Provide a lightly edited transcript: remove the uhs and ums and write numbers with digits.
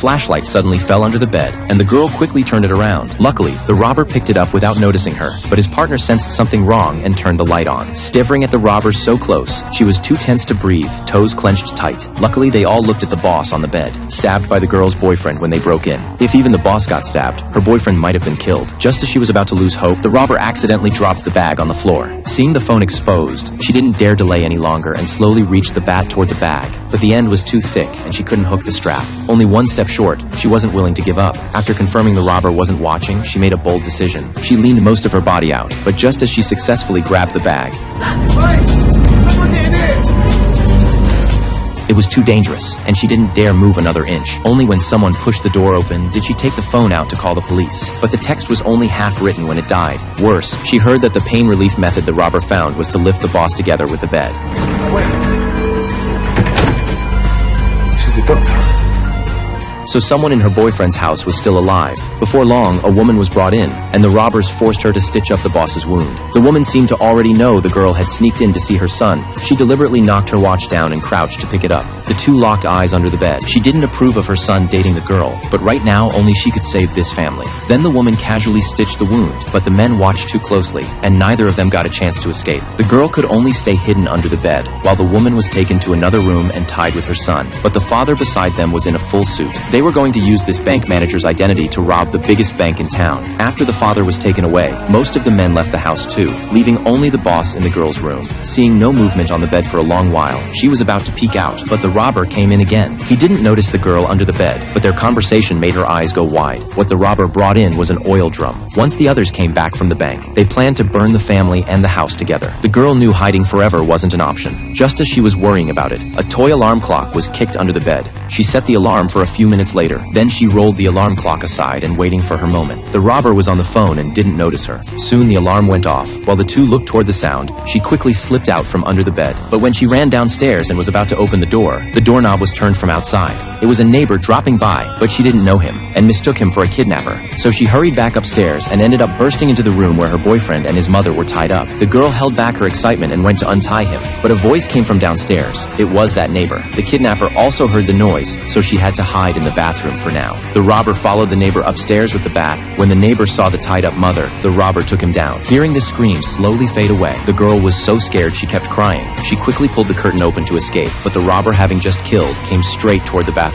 flashlight suddenly fell under the bed, and the girl quickly turned it around. Luckily, the robber picked it up without noticing her, but his partner sensed something wrong and turned the light on. Staring at the robber so close, she was too tense to breathe, toes clenched tight. Luckily, they all looked at the boss on the bed, stabbed by the girl's boyfriend when they broke in. If even the boss got stabbed, her boyfriend might have been killed. Just as she was about to lose hope, the robber accidentally dropped the bag on the floor. Seeing the phone exposed, she didn't dare delay any longer and slowly reached the bat toward the bag. But the end was too thick and she couldn't hook the strap. Only one step short, she wasn't willing to give up. After confirming the robber wasn't watching, she made a bold decision. She leaned most of her body out, but just as she successfully grabbed the bag, it was too dangerous, and she didn't dare move another inch. Only when someone pushed the door open did she take the phone out to call the police. But the text was only half written when it died. Worse, she heard that the pain relief method the robber found was to lift the boss together with the bed. She's a doctor. So someone in her boyfriend's house was still alive. Before long, a woman was brought in, and the robbers forced her to stitch up the boss's wound. The woman seemed to already know the girl had sneaked in to see her son. She deliberately knocked her watch down and crouched to pick it up. The two locked eyes under the bed. She didn't approve of her son dating the girl, but right now only she could save this family. Then the woman casually stitched the wound, but the men watched too closely, and neither of them got a chance to escape. The girl could only stay hidden under the bed, while the woman was taken to another room and tied with her son. But the father beside them was in a full suit. They were going to use this bank manager's identity to rob the biggest bank in town. After the father was taken away, most of the men left the house too, leaving only the boss in the girl's room. Seeing no movement on the bed for a long while, she was about to peek out, but the robber came in again. He didn't notice the girl under the bed, but their conversation made her eyes go wide. What the robber brought in was an oil drum. Once the others came back from the bank, they planned to burn the family and the house together. The girl knew hiding forever wasn't an option. Just as she was worrying about it, a toy alarm clock was kicked under the bed. She set the alarm for a few minutes later. Then she rolled the alarm clock aside and waiting for her moment. The robber was on the phone and didn't notice her. Soon the alarm went off. While the two looked toward the sound, she quickly slipped out from under the bed. But when she ran downstairs and was about to open the doorknob was turned from outside. It was a neighbor dropping by, but she didn't know him and mistook him for a kidnapper. So she hurried back upstairs and ended up bursting into the room where her boyfriend and his mother were tied up. The girl held back her excitement and went to untie him, but a voice came from downstairs. It was that neighbor. The kidnapper also heard the noise, so she had to hide in the bathroom for now. The robber followed the neighbor upstairs with the bat. When the neighbor saw the tied-up mother, the robber took him down. Hearing the screams slowly fade away, the girl was so scared she kept crying. She quickly pulled the curtain open to escape, but the robber, having just killed, came straight toward the bathroom.